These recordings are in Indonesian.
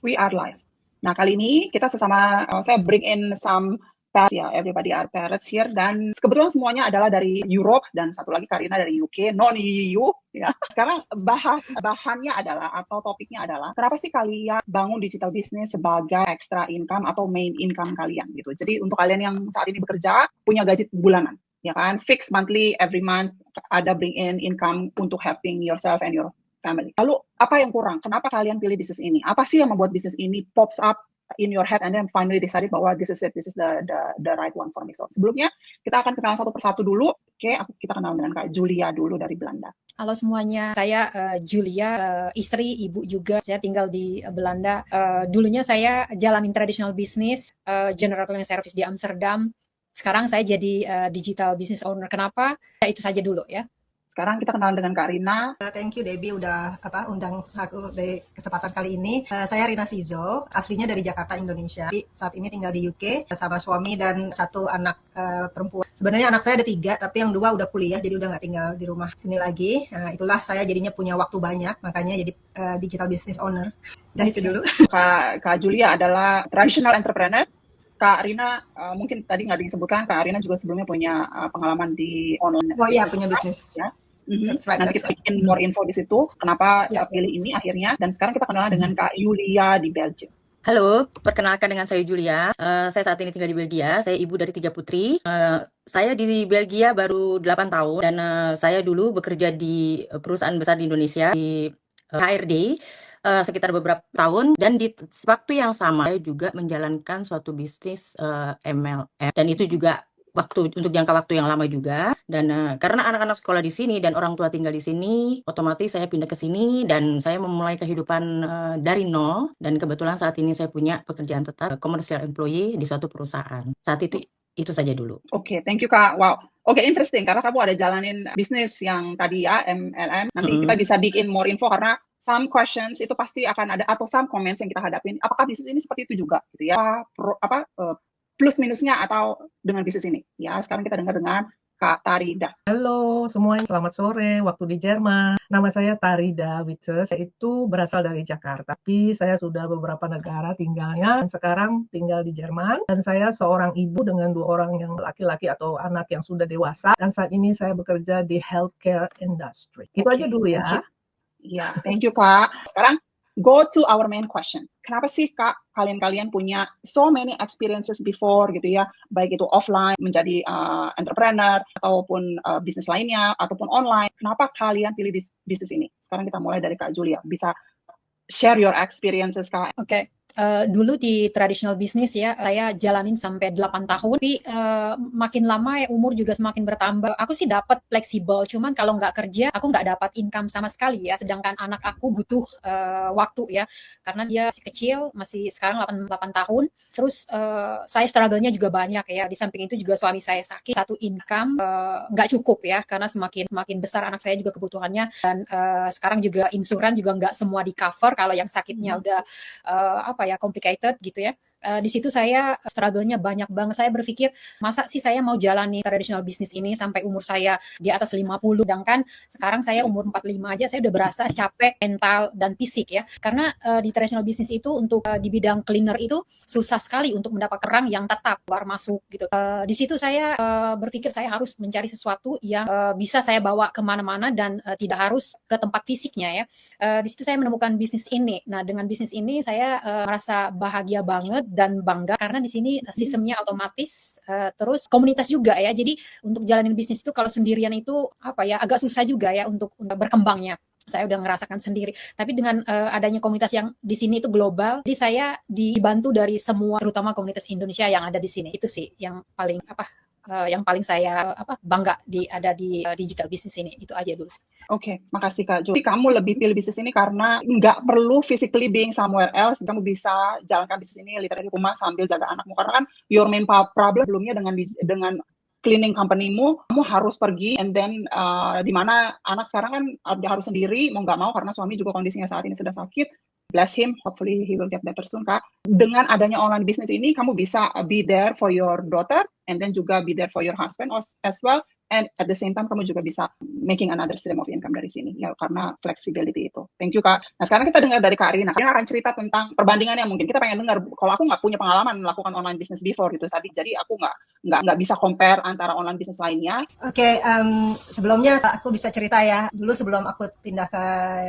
We are live. Nah, kali ini kita sesama, saya bring in some parents ya, everybody are parents here, dan kebetulan semuanya adalah dari Europe, dan satu lagi Karina dari UK, non-EU, ya. Sekarang bahannya adalah, atau topiknya adalah, kenapa sih kalian bangun digital business sebagai extra income atau main income kalian, gitu. Jadi, untuk kalian yang saat ini bekerja, punya gaji bulanan, ya kan, fixed monthly, every month, ada bring in income untuk helping yourself and your family. Lalu apa yang kurang? Kenapa kalian pilih bisnis ini? Apa sih yang membuat bisnis ini pops up in your head and then finally decided bahwa this is it, this is the right one for me? So sebelumnya kita akan kenal satu persatu dulu. Oke, kita kenal dengan Kak Julia dulu dari Belanda. Halo semuanya, saya Julia, istri, ibu juga. Saya tinggal di Belanda. Dulunya saya jalanin traditional business, general cleaning service di Amsterdam. Sekarang saya jadi digital business owner. Kenapa? Ya, itu saja dulu ya. Sekarang kita kenal dengan Kak Rina. Thank you Debbie udah undang aku dari kesempatan kali ini. Saya Rina Sizo, aslinya dari Jakarta, Indonesia. Saat ini tinggal di UK sama suami dan satu anak perempuan. Sebenarnya anak saya ada 3, tapi yang 2 udah kuliah, jadi udah nggak tinggal di rumah sini lagi. Nah, itulah saya jadinya punya waktu banyak, makanya jadi digital business owner. Dah itu dulu. Kak Julia adalah traditional entrepreneur. Kak Rina, mungkin tadi nggak disebutkan, Kak Rina juga sebelumnya punya pengalaman di online. Oh iya, punya bisnis. Ya. Nanti kita bikin more info di situ, kenapa pilih ini akhirnya. Dan sekarang kita kenalan dengan Kak Julia di Belgium. Halo, perkenalkan dengan saya Julia. Saya saat ini tinggal di Belgia. Saya ibu dari 3 putri. Saya di Belgia baru 8 tahun dan saya dulu bekerja di perusahaan besar di Indonesia di HRD sekitar beberapa tahun, dan di waktu yang sama saya juga menjalankan suatu bisnis MLM, dan itu juga untuk jangka waktu yang lama juga. Dan karena anak-anak sekolah di sini dan orang tua tinggal di sini, otomatis saya pindah ke sini dan saya memulai kehidupan dari nol. Dan kebetulan saat ini saya punya pekerjaan tetap, commercial employee di suatu perusahaan. Saat itu saja dulu. Oke, thank you Kak. Wow. Oke, interesting karena kamu ada jalanin bisnis yang tadi ya, MLM. Nanti kita bisa bikin more info karena some questions itu pasti akan ada, atau some comments yang kita hadapin. Apakah bisnis ini seperti itu juga gitu ya? Plus minusnya atau dengan bisnis ini. Ya, sekarang kita dengar dengan Kak Tarida. Halo semuanya, selamat sore waktu di Jerman. Nama saya Tarida Witzes. Saya itu berasal dari Jakarta, tapi saya sudah beberapa negara tinggalnya, dan sekarang tinggal di Jerman. Dan saya seorang ibu dengan 2 orang yang laki-laki atau anak yang sudah dewasa. Dan saat ini saya bekerja di healthcare industry. Itu aja dulu ya. Iya, thank you Kak. Sekarang go to our main question. Kenapa sih Kak kalian punya so many experiences before gitu ya, baik itu offline menjadi entrepreneur ataupun bisnis lainnya ataupun online. Kenapa kalian pilih bisnis ini? Sekarang kita mulai dari Kak Julia. Bisa share your experiences Kak. Oke. Dulu di traditional business ya, saya jalanin sampai 8 tahun, tapi makin lama ya umur juga semakin bertambah. Aku sih dapat fleksibel, cuman kalau nggak kerja, aku nggak dapat income sama sekali ya. Sedangkan anak aku butuh waktu ya, karena dia masih kecil, masih sekarang 8 tahun. Terus saya struggle-nya juga banyak ya. Di samping itu juga suami saya sakit, satu income nggak cukup ya, karena semakin besar anak saya juga kebutuhannya. Dan sekarang juga insuran juga nggak semua di cover kalau yang sakitnya udah complicated gitu ya. Di situ saya struggle-nya banyak banget. Saya berpikir, masa sih saya mau jalani traditional business ini sampai umur saya di atas 50, sedangkan sekarang saya umur 45 aja saya udah berasa capek mental dan fisik ya. Karena di traditional business itu untuk di bidang cleaner itu susah sekali untuk mendapat orang yang tetap keluar masuk gitu. Di situ saya berpikir saya harus mencari sesuatu yang bisa saya bawa kemana-mana dan tidak harus ke tempat fisiknya ya. Di situ saya menemukan bisnis ini. Nah, dengan bisnis ini saya merasa bahagia banget dan bangga karena di sini sistemnya otomatis, terus komunitas juga ya. Jadi untuk jalanin bisnis itu kalau sendirian itu agak susah juga ya untuk berkembangnya. Saya udah ngerasakan sendiri. Tapi dengan adanya komunitas yang di sini itu global, jadi saya dibantu dari semua, terutama komunitas Indonesia yang ada di sini. Itu sih yang paling saya bangga ada di digital business ini. Itu aja dulu. Oke, makasih Kak Jo. Kamu lebih pilih bisnis ini karena nggak perlu physically being somewhere else. Kamu bisa jalankan bisnis ini literally di rumah sambil jaga anakmu. Karena kan your main problem sebelumnya dengan cleaning company-mu, kamu harus pergi, and then di mana anak sekarang kan harus sendiri, mau nggak mau karena suami juga kondisinya saat ini sedang sakit. Bless him, hopefully he will get better soon Kak. Dengan adanya online business ini, kamu bisa be there for your daughter, and then juga be there for your husband as well, and at the same time kamu juga bisa making another stream of income dari sini ya, karena flexibility itu. Thank you Kak. Nah sekarang kita dengar dari Kak Rina. Rina akan cerita tentang perbandingannya, mungkin kita pengen dengar. Kalau aku nggak punya pengalaman melakukan online business before gitu tadi, jadi aku nggak bisa compare antara online business lainnya. Oke, sebelumnya aku bisa cerita ya. Dulu sebelum aku pindah ke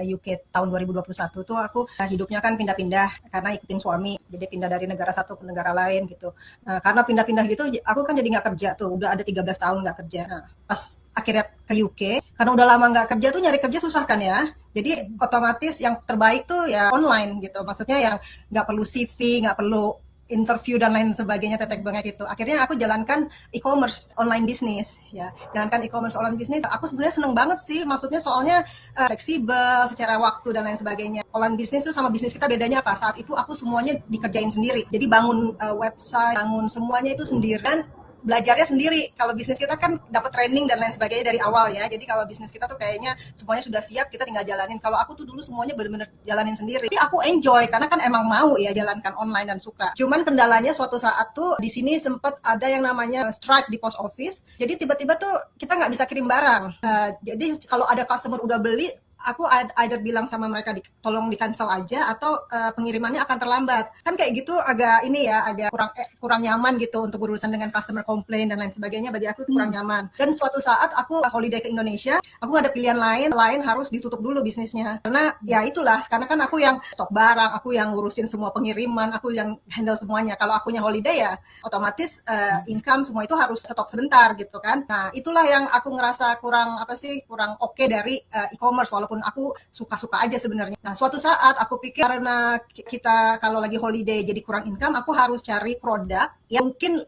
UK tahun 2021 tuh aku hidupnya kan pindah-pindah karena ikutin suami. Jadi pindah dari negara satu ke negara lain gitu. Nah, karena pindah-pindah gitu, aku kan jadi nggak kerja tuh. Udah ada 13 tahun nggak kerja. Nah, pas akhirnya ke UK, karena udah lama nggak kerja tuh nyari kerja susah kan ya. Jadi otomatis yang terbaik tuh ya online gitu. Maksudnya yang nggak perlu CV, nggak perlu interview dan lain sebagainya, tetek banget itu. Akhirnya aku jalankan e-commerce online business ya. Jalankan e-commerce online business. Aku sebenarnya seneng banget sih, maksudnya soalnya fleksibel secara waktu dan lain sebagainya. Online business tuh sama bisnis kita bedanya apa? Saat itu aku semuanya dikerjain sendiri. Jadi bangun website, bangun semuanya itu sendiri dan belajarnya sendiri. Kalau bisnis kita kan dapat training dan lain sebagainya dari awal ya. Jadi kalau bisnis kita tuh kayaknya semuanya sudah siap, kita tinggal jalanin. Kalau aku tuh dulu semuanya benar-benar jalanin sendiri. Tapi aku enjoy karena kan emang mau ya jalankan online dan suka. Cuman kendalanya suatu saat tuh di sini sempat ada yang namanya strike di post office. Jadi tiba-tiba tuh kita nggak bisa kirim barang. Jadi kalau ada customer udah beli, aku either bilang sama mereka tolong di cancel aja atau pengirimannya akan terlambat. Kan kayak gitu agak ini ya, agak kurang nyaman gitu untuk berurusan dengan customer complaint dan lain sebagainya. Bagi aku itu kurang nyaman. Dan suatu saat aku holiday ke Indonesia, aku gak ada pilihan lain harus ditutup dulu bisnisnya. Karena ya itulah, karena kan aku yang stok barang, aku yang ngurusin semua pengiriman, aku yang handle semuanya. Kalau akunya holiday ya otomatis income semua itu harus stop sebentar gitu kan. Nah, itulah yang aku ngerasa kurang oke dari e-commerce, walaupun aku suka-suka aja sebenarnya. Nah, suatu saat aku pikir karena kita kalau lagi holiday jadi kurang income, aku harus cari produk yang mungkin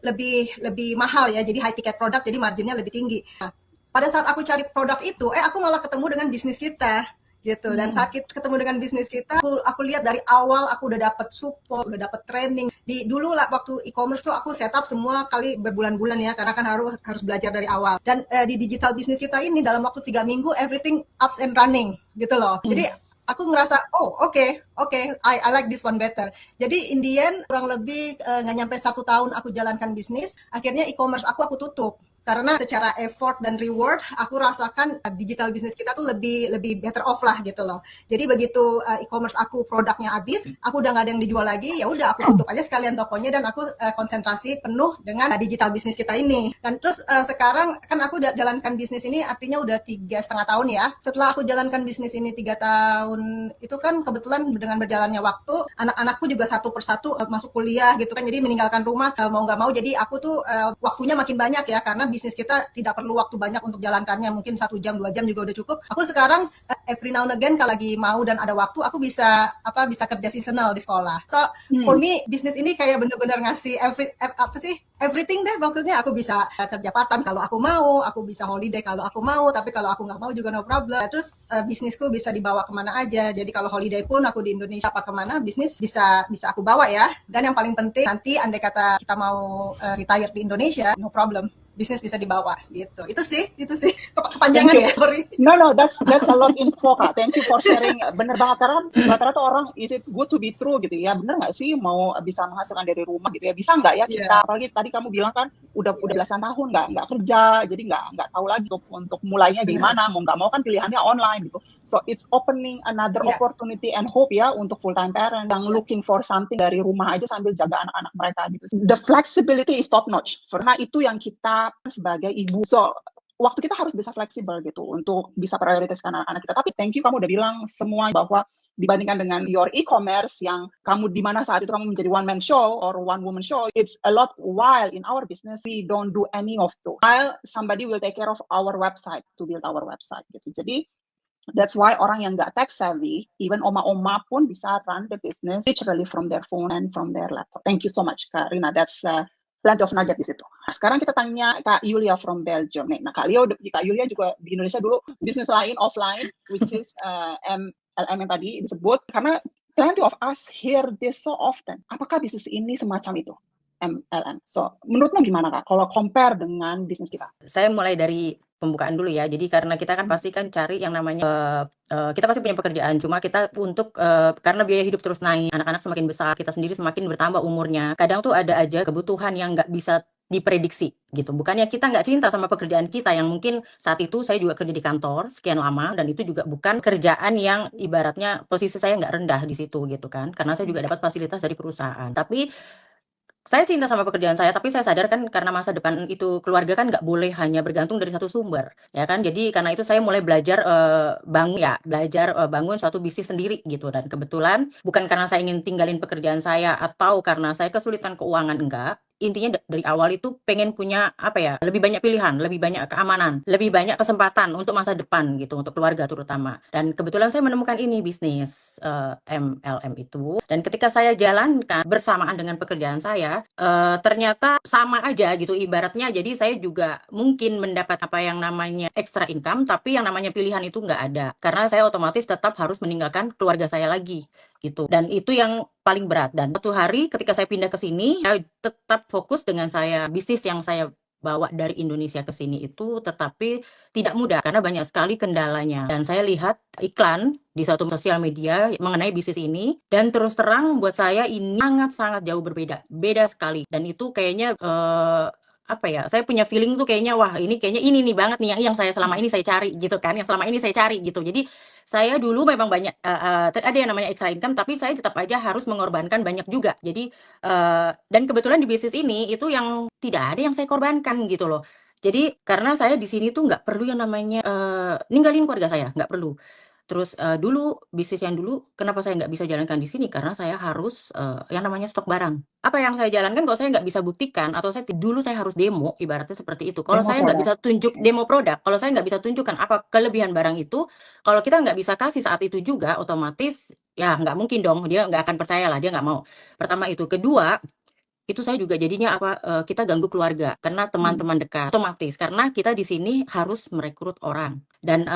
lebih mahal ya, jadi high ticket product, jadi marginnya lebih tinggi. Nah, pada saat aku cari produk itu, aku malah ketemu dengan bisnis kita gitu. Dan saat ketemu dengan bisnis kita, aku lihat dari awal aku udah dapat support, udah dapat training. Dulu lah waktu e-commerce tuh aku setup semua kali berbulan-bulan ya, karena kan harus belajar dari awal. Dan di digital bisnis kita ini dalam waktu 3 minggu everything up and running gitu loh. Jadi aku ngerasa oke, I like this one better. Jadi in the end kurang lebih nggak nyampe 1 tahun aku jalankan bisnis, akhirnya e-commerce aku tutup. Karena secara effort dan reward, aku rasakan digital bisnis kita tuh lebih better off lah gitu loh. Jadi begitu e-commerce aku produknya habis, aku udah nggak ada yang dijual lagi, ya udah aku tutup aja sekalian tokonya dan aku konsentrasi penuh dengan digital bisnis kita ini. Dan terus sekarang kan aku udah jalankan bisnis ini artinya udah 3,5 tahun ya. Setelah aku jalankan bisnis ini 3 tahun, itu kan kebetulan dengan berjalannya waktu, anak-anakku juga satu persatu masuk kuliah gitu kan, jadi meninggalkan rumah mau nggak mau. Jadi aku tuh waktunya makin banyak ya, karena bisnis kita tidak perlu waktu banyak untuk jalankannya, mungkin 1 jam 2 jam juga udah cukup. Aku sekarang every now and again kalau lagi mau dan ada waktu, aku bisa kerja seasonal di sekolah. So for me bisnis ini kayak bener-bener ngasih everything deh. Maksudnya aku bisa kerja part time kalau aku mau, aku bisa holiday kalau aku mau, tapi kalau aku nggak mau juga no problem. Terus bisnisku bisa dibawa kemana aja. Jadi kalau holiday pun aku di Indonesia apa kemana, bisnis bisa aku bawa ya. Dan yang paling penting nanti andai kata kita mau retire di Indonesia, no problem, bisnis bisa dibawa gitu. Itu sih kepanjangan ya, sorry. No, that's a lot info Kak. Thank you for sharing. Bener banget, karena rata-rata orang is it good to be true gitu ya. Bener nggak sih mau bisa menghasilkan dari rumah gitu ya? Bisa nggak ya kita? Apalagi tadi kamu bilang kan udah belasan tahun nggak kerja, jadi nggak tahu lagi untuk mulainya gimana. Mau nggak mau kan pilihannya online gitu. So it's opening another opportunity and hope ya untuk full time parent yang looking for something dari rumah aja sambil jaga anak-anak mereka gitu. The flexibility is top notch. Karena itu yang kita sebagai ibu. So waktu kita harus bisa fleksibel gitu untuk bisa prioritaskan anak-anak kita. Tapi thank you, kamu udah bilang semua bahwa dibandingkan dengan your e-commerce yang kamu di mana saat itu kamu menjadi one man show or one woman show, it's a lot. While in our business we don't do any of those. While somebody will take care of our website to build our website gitu. Jadi that's why orang yang nggak tech savvy, even oma-oma pun bisa run the business literally from their phone and from their laptop. Thank you so much Kak Rina. That's plenty of nugget di situ. Nah, sekarang kita tanya Kak Yulia from Belgium. Nah, Kak Yulia juga di Indonesia dulu bisnis lain offline, which is MLM yang tadi disebut. Karena plenty of us hear this so often. Apakah bisnis ini semacam itu? MLM. So, menurutmu gimana Kak? Kalau compare dengan bisnis kita? Saya mulai dari pembukaan dulu ya. Jadi karena kita kan pasti kan cari yang namanya kita pasti punya pekerjaan, cuma kita untuk karena biaya hidup terus naik, anak-anak semakin besar, kita sendiri semakin bertambah umurnya. Kadang tuh ada aja kebutuhan yang nggak bisa diprediksi gitu. Bukannya kita nggak cinta sama pekerjaan kita yang mungkin saat itu saya juga kerja di kantor sekian lama dan itu juga bukan kerjaan yang ibaratnya posisi saya nggak rendah di situ gitu kan. Karena saya juga dapat fasilitas dari perusahaan. Tapi saya cinta sama pekerjaan saya, tapi saya sadar kan karena masa depan itu keluarga kan nggak boleh hanya bergantung dari satu sumber, ya kan? Jadi karena itu saya mulai belajar belajar bangun suatu bisnis sendiri gitu. Dan kebetulan bukan karena saya ingin tinggalin pekerjaan saya atau karena saya kesulitan keuangan, enggak. Intinya dari awal itu pengen punya apa ya, lebih banyak pilihan, lebih banyak keamanan, lebih banyak kesempatan untuk masa depan gitu, untuk keluarga terutama. Dan kebetulan saya menemukan ini bisnis MLM itu. Dan ketika saya jalankan bersamaan dengan pekerjaan saya, ternyata sama aja gitu ibaratnya. Jadi saya juga mungkin mendapat apa yang namanya extra income, tapi yang namanya pilihan itu nggak ada. Karena saya otomatis tetap harus meninggalkan keluarga saya lagi gitu. Dan itu yang paling berat. Dan suatu hari ketika saya pindah ke sini, saya tetap fokus dengan bisnis yang saya bawa dari Indonesia ke sini itu, tetapi tidak mudah karena banyak sekali kendalanya. Dan saya lihat iklan di suatu sosial media mengenai bisnis ini, dan terus terang buat saya ini sangat-sangat jauh berbeda. Beda sekali. Dan itu kayaknya apa ya, saya punya feeling tuh kayaknya wah ini kayaknya ini nih banget nih yang saya selama ini saya cari gitu kan, yang selama ini saya cari gitu. Jadi saya dulu memang banyak ada yang namanya extra income, tapi saya tetap aja harus mengorbankan banyak juga. Jadi dan kebetulan di bisnis ini itu yang tidak ada yang saya korbankan gitu loh. Jadi karena saya di sini tuh nggak perlu yang namanya ninggalin keluarga saya, nggak perlu. Terus dulu bisnis yang dulu kenapa saya nggak bisa jalankan di sini, karena saya harus yang namanya stok barang. Apa yang saya jalankan kalau saya nggak bisa buktikan atau dulu saya harus demo, ibaratnya seperti itu. Kalau Demo saya nggak produk. bisa tunjuk demo produk, kalau saya nggak bisa tunjukkan apa kelebihan barang itu, kalau kita nggak bisa kasih saat itu juga, otomatis ya nggak mungkin dong, dia nggak akan percaya lah, dia nggak mau. Pertama itu. Kedua, itu saya juga jadinya kita ganggu keluarga karena teman-teman dekat otomatis karena kita di sini harus merekrut orang dan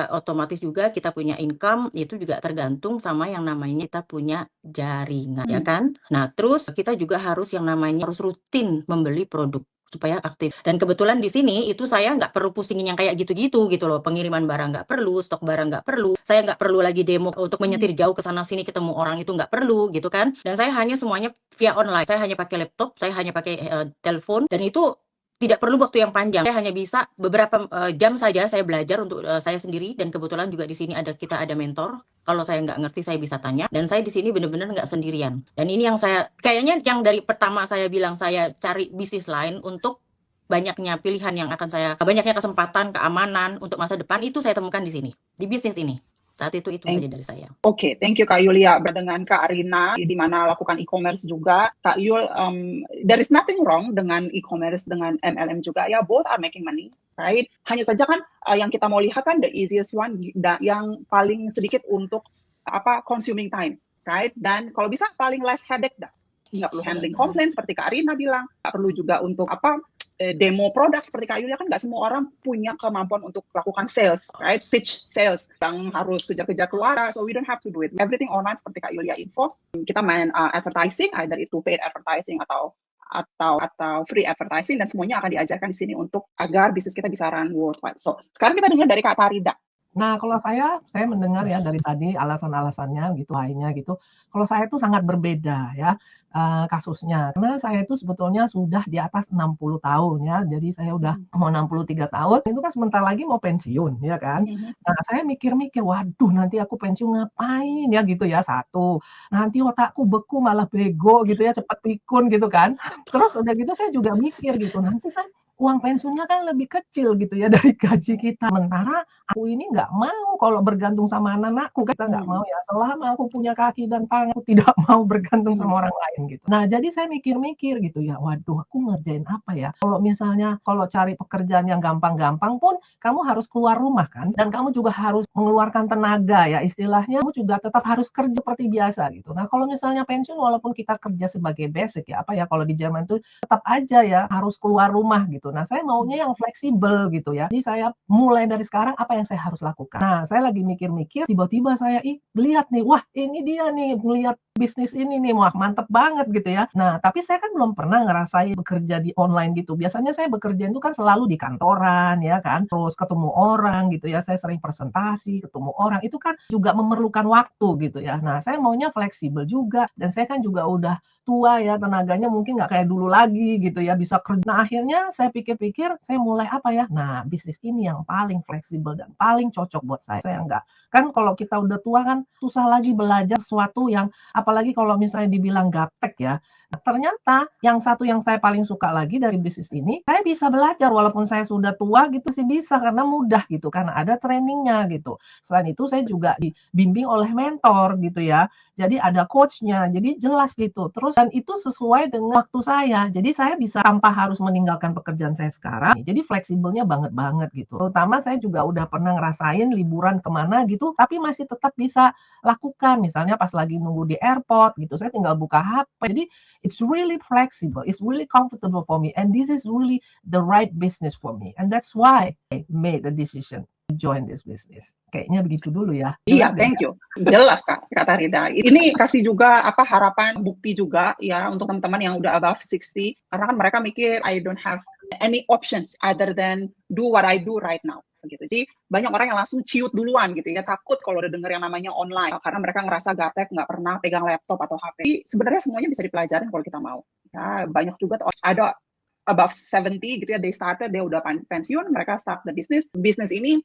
otomatis juga kita punya income itu juga tergantung sama yang namanya kita punya jaringan, ya kan? Nah terus kita juga harus yang namanya harus rutin membeli produk supaya aktif. Dan kebetulan di sini itu saya nggak perlu pusingin yang kayak gitu-gitu gitu loh. Pengiriman barang nggak perlu, stok barang nggak perlu. Saya nggak perlu lagi demo untuk menyetir jauh ke sana sini ketemu orang itu nggak perlu gitu kan. Dan saya hanya semuanya via online. Saya hanya pakai laptop, saya hanya pakai telepon dan itu tidak perlu waktu yang panjang. Saya hanya bisa beberapa jam saja saya belajar untuk saya sendiri dan kebetulan juga di sini kita ada mentor. Kalau saya nggak ngerti saya bisa tanya dan saya di sini benar-benar nggak sendirian. Dan ini yang saya kayaknya yang dari pertama saya bilang saya cari bisnis lain untuk banyaknya pilihan yang akan banyaknya kesempatan, keamanan untuk masa depan itu saya temukan di sini, di bisnis ini. Saat itu saja dari saya. Oke, thank you Kak Yulia. Dengan Kak Arina, di mana lakukan e-commerce juga. Kak Yul, there is nothing wrong dengan e-commerce, dengan MLM juga. Ya, both are making money, right? Hanya saja kan yang kita mau lihat kan the easiest one, yang paling sedikit untuk consuming time, right? Dan kalau bisa paling less headache dah. Nggak perlu handling komplain seperti Kak Arina bilang. Nggak perlu juga untuk demo produk seperti Kak Yulia, kan nggak semua orang punya kemampuan untuk melakukan sales, right? Pitch sales yang harus kejar-kejar keluar, so we don't have to do it. Everything online seperti Kak Yulia info. Kita main advertising, either itu paid advertising atau free advertising, dan semuanya akan diajarkan di sini untuk agar bisnis kita bisa run worldwide. So sekarang kita dengar dari Kak Tarida. Nah, kalau saya mendengar ya dari tadi alasan-alasannya gitu, lainnya gitu. Kalau saya itu sangat berbeda ya kasusnya. Karena saya itu sebetulnya sudah di atas 60 tahun ya. Jadi saya udah mau 63 tahun. Itu kan sebentar lagi mau pensiun ya kan. Nah, saya mikir-mikir, waduh nanti aku pensiun ngapain ya gitu ya. Satu, nanti otakku beku malah bego gitu ya, cepat pikun gitu kan. Terus udah gitu saya juga mikir gitu, nanti kan uang pensiunnya kan lebih kecil gitu ya dari gaji kita. Sementara aku ini nggak mau kalau bergantung sama anak-anakku, kita nggak mau ya. Selama aku punya kaki dan tangan, aku tidak mau bergantung sama orang lain gitu. Nah, jadi saya mikir-mikir gitu ya, waduh aku ngerjain apa ya? Kalau misalnya kalau cari pekerjaan yang gampang-gampang pun, kamu harus keluar rumah kan? Dan kamu juga harus mengeluarkan tenaga ya, istilahnya kamu juga tetap harus kerja seperti biasa gitu. Nah, kalau misalnya pensiun walaupun kita kerja sebagai basic ya, kalau di Jerman itu tetap aja ya harus keluar rumah gitu. gitu. Nah, saya maunya yang fleksibel gitu ya. Jadi saya mulai dari sekarang apa yang saya harus lakukan. Nah, saya lagi mikir-mikir, tiba-tiba saya lihat nih, wah ini dia nih, ngelihat bisnis ini nih, wah mantep banget gitu ya. Nah, tapi saya kan belum pernah ngerasain bekerja di online gitu. Biasanya saya bekerja itu kan selalu di kantoran ya kan, terus ketemu orang gitu ya. Saya sering presentasi, ketemu orang, itu kan juga memerlukan waktu gitu ya. Nah, saya maunya fleksibel juga, dan saya kan juga udah tua ya, tenaganya mungkin nggak kayak dulu lagi gitu ya, bisa kerja. Nah, akhirnya saya pikir-pikir, saya mulai apa ya? Nah, bisnis ini yang paling fleksibel dan paling cocok buat saya. Saya nggak, kan kalau kita udah tua kan susah lagi belajar sesuatu yang, apalagi kalau misalnya dibilang gaptek ya. Nah, ternyata yang satu yang saya paling suka lagi dari bisnis ini, saya bisa belajar walaupun saya sudah tua gitu, sih bisa karena mudah gitu, karena ada trainingnya gitu. Selain itu saya juga dibimbing oleh mentor gitu ya. Jadi ada coachnya, jadi jelas gitu. Terus dan itu sesuai dengan waktu saya. Jadi saya bisa tanpa harus meninggalkan pekerjaan saya sekarang. Jadi fleksibelnya banget gitu. Terutama saya juga udah pernah ngerasain liburan kemana gitu, tapi masih tetap bisa lakukan. Misalnya pas lagi nunggu di airport gitu, saya tinggal buka HP. Jadi it's really flexible, it's really comfortable for me, and this is really the right business for me. And that's why I made the decision to join this business. Kayaknya begitu dulu ya. Iya, thank you. Jelas Kak Tarida. Ini kasih juga harapan, bukti juga ya untuk teman-teman yang udah above 60, karena kan mereka mikir I don't have any options other than do what I do right now gitu. Jadi banyak orang yang langsung ciut duluan gitu ya, takut kalau udah denger yang namanya online karena mereka ngerasa gaptek, nggak pernah pegang laptop atau HP. Jadi sebenarnya semuanya bisa dipelajarin kalau kita mau. Ya, banyak juga ada above 70 gitu ya, they udah pensiun, mereka start the business. Bisnis ini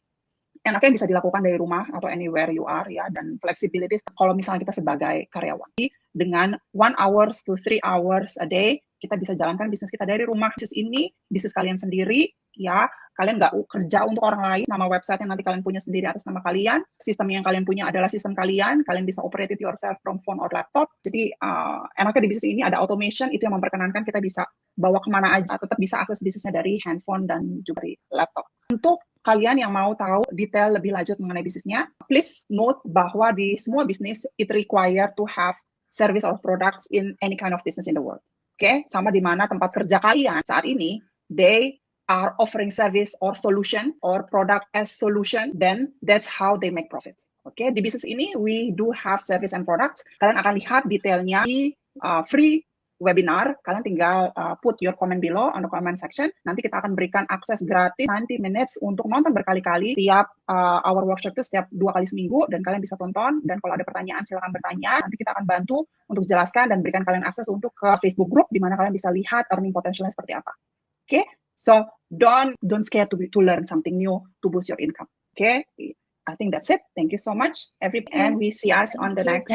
enaknya bisa dilakukan dari rumah atau anywhere you are ya, dan flexibility kalau misalnya kita sebagai karyawan dengan 1 hours to 3 hours a day kita bisa jalankan bisnis kita dari rumah. Bisnis ini bisnis kalian sendiri ya, kalian nggak kerja untuk orang lain. Nama website yang nanti kalian punya sendiri atas nama kalian, sistem yang kalian punya adalah sistem kalian bisa operate it yourself from phone or laptop. Jadi enaknya di bisnis ini ada automation, itu yang memperkenankan kita bisa bawa kemana aja, tetap bisa akses bisnisnya dari handphone dan juga dari laptop. Untuk kalian yang mau tahu detail lebih lanjut mengenai bisnisnya, please note bahwa di semua bisnis it require to have service or products in any kind of business in the world. Oke, sama di mana tempat kerja kalian saat ini, they are offering service or solution or product as solution, then that's how they make profit. Oke, di bisnis ini we do have service and products. Kalian akan lihat detailnya di free webinar. Kalian tinggal put your comment below on the comment section. Nanti kita akan berikan akses gratis 90 minutes untuk nonton berkali-kali tiap our workshop itu setiap 2 kali seminggu, dan kalian bisa tonton, dan kalau ada pertanyaan silakan bertanya. Nanti kita akan bantu untuk jelaskan dan berikan kalian akses untuk ke Facebook group di mana kalian bisa lihat earning potentialnya seperti apa. Okay? So don't scare to learn something new to boost your income. Okay? I think that's it. Thank you so much, and we see us on the next.